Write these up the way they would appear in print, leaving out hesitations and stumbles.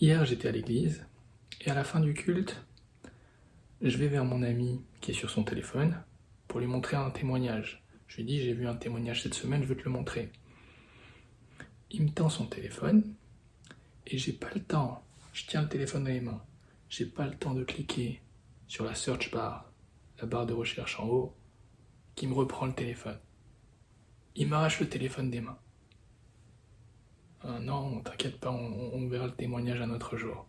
Hier, j'étais à l'église, et à la fin du culte, je vais vers mon ami qui est sur son téléphone pour lui montrer un témoignage. Je lui dis, j'ai vu un témoignage cette semaine, je veux te le montrer. Il me tend son téléphone, et j'ai pas le temps. Je tiens le téléphone dans les mains. J'ai pas le temps de cliquer sur la search bar, la barre de recherche en haut, qui me reprend le téléphone. Il m'arrache le téléphone des mains. Ah non, t'inquiète pas, on verra le témoignage un autre jour.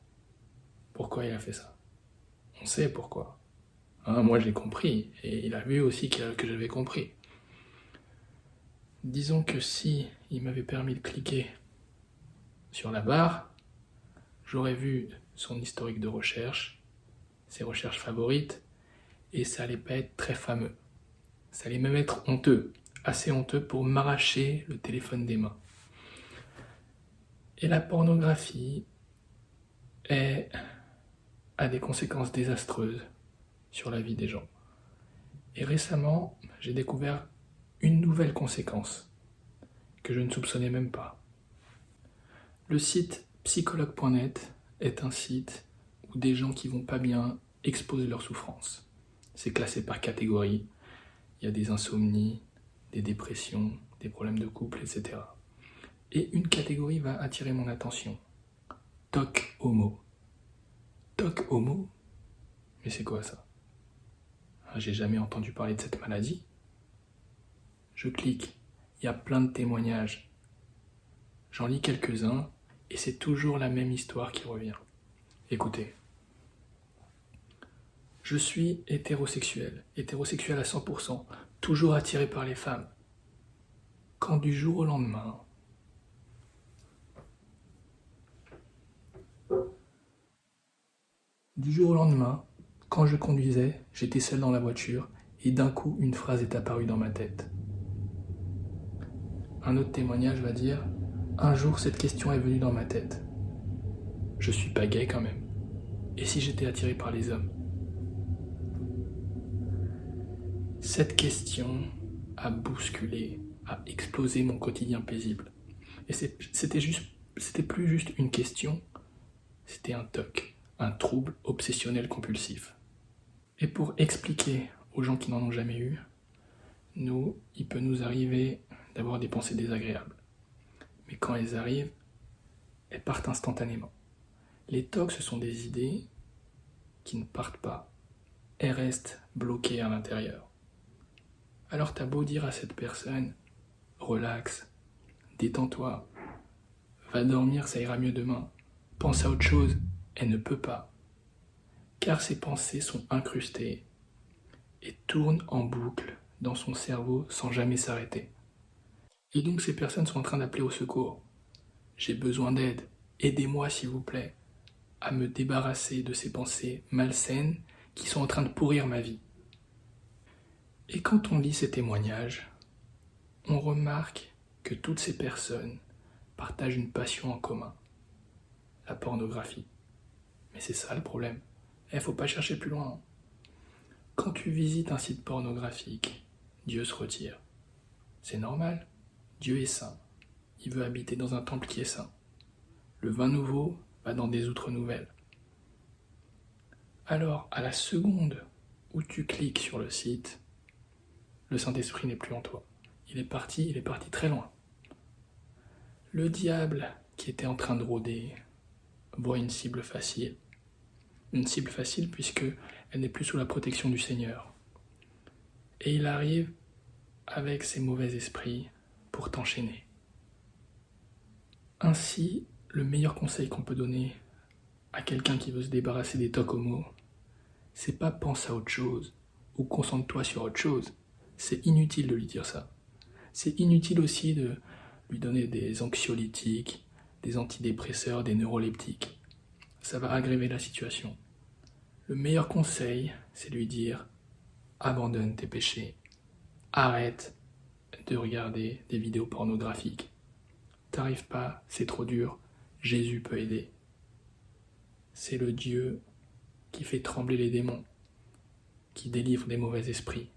Pourquoi il a fait ça? On sait pourquoi. Moi j'ai compris, et il a vu aussi que j'avais compris. Disons que si il m'avait permis de cliquer sur la barre, j'aurais vu son historique de recherche, ses recherches favorites, et ça allait pas être très fameux. Ça allait même être honteux, assez honteux pour m'arracher le téléphone des mains. Et la pornographie a des conséquences désastreuses sur la vie des gens. Et récemment, j'ai découvert une nouvelle conséquence que je ne soupçonnais même pas. Le site psychologue.net est un site où des gens qui vont pas bien exposent leurs souffrances. C'est classé par catégorie. Il y a des insomnies, des dépressions, des problèmes de couple, etc. Et une catégorie va attirer mon attention. TOC homo. TOC homo? Mais c'est quoi ça? J'ai jamais entendu parler de cette maladie. Je clique, il y a plein de témoignages. J'en lis quelques-uns et c'est toujours la même histoire qui revient. Écoutez. Je suis hétérosexuel à 100%, toujours attiré par les femmes. Quand du jour au lendemain, quand je conduisais, j'étais seul dans la voiture et d'un coup, une phrase est apparue dans ma tête. Un autre témoignage va dire « Un jour, cette question est venue dans ma tête. Je suis pas gay quand même. Et si j'étais attiré par les hommes ?» Cette question a bousculé, a explosé mon quotidien paisible. Et c'était plus juste une question, c'était un TOC, un trouble obsessionnel compulsif. Et pour expliquer aux gens qui n'en ont jamais eu, il peut nous arriver d'avoir des pensées désagréables. Mais quand elles arrivent, elles partent instantanément. Les TOC, ce sont des idées qui ne partent pas. Elles restent bloquées à l'intérieur. Alors t'as beau dire à cette personne, relax, détends-toi, va dormir, ça ira mieux demain. Pense à autre chose, elle ne peut pas. Car ses pensées sont incrustées et tournent en boucle dans son cerveau sans jamais s'arrêter. Et donc ces personnes sont en train d'appeler au secours. J'ai besoin d'aide, aidez-moi s'il vous plaît à me débarrasser de ces pensées malsaines qui sont en train de pourrir ma vie. Et quand on lit ces témoignages, on remarque que toutes ces personnes partagent une passion en commun, la pornographie. Mais c'est ça le problème. Faut pas chercher plus loin. Quand tu visites un site pornographique, Dieu se retire. C'est normal. Dieu est saint. Il veut habiter dans un temple qui est saint. Le vin nouveau va dans des outres nouvelles. Alors, à la seconde où tu cliques sur le site, le Saint-Esprit n'est plus en toi. Il est parti très loin. Le diable qui était en train de rôder voit une cible facile. Une cible facile puisque elle n'est plus sous la protection du Seigneur. Et il arrive avec ses mauvais esprits pour t'enchaîner. Ainsi, le meilleur conseil qu'on peut donner à quelqu'un qui veut se débarrasser des TOC homo, c'est pas pense à autre chose ou concentre-toi sur autre chose. C'est inutile de lui dire ça. C'est inutile aussi de lui donner des anxiolytiques, des antidépresseurs, des neuroleptiques. Ça va aggraver la situation. Le meilleur conseil, c'est lui dire abandonne tes péchés. Arrête de regarder des vidéos pornographiques. T'arrives pas, c'est trop dur. Jésus peut aider. C'est le Dieu qui fait trembler les démons, qui délivre des mauvais esprits.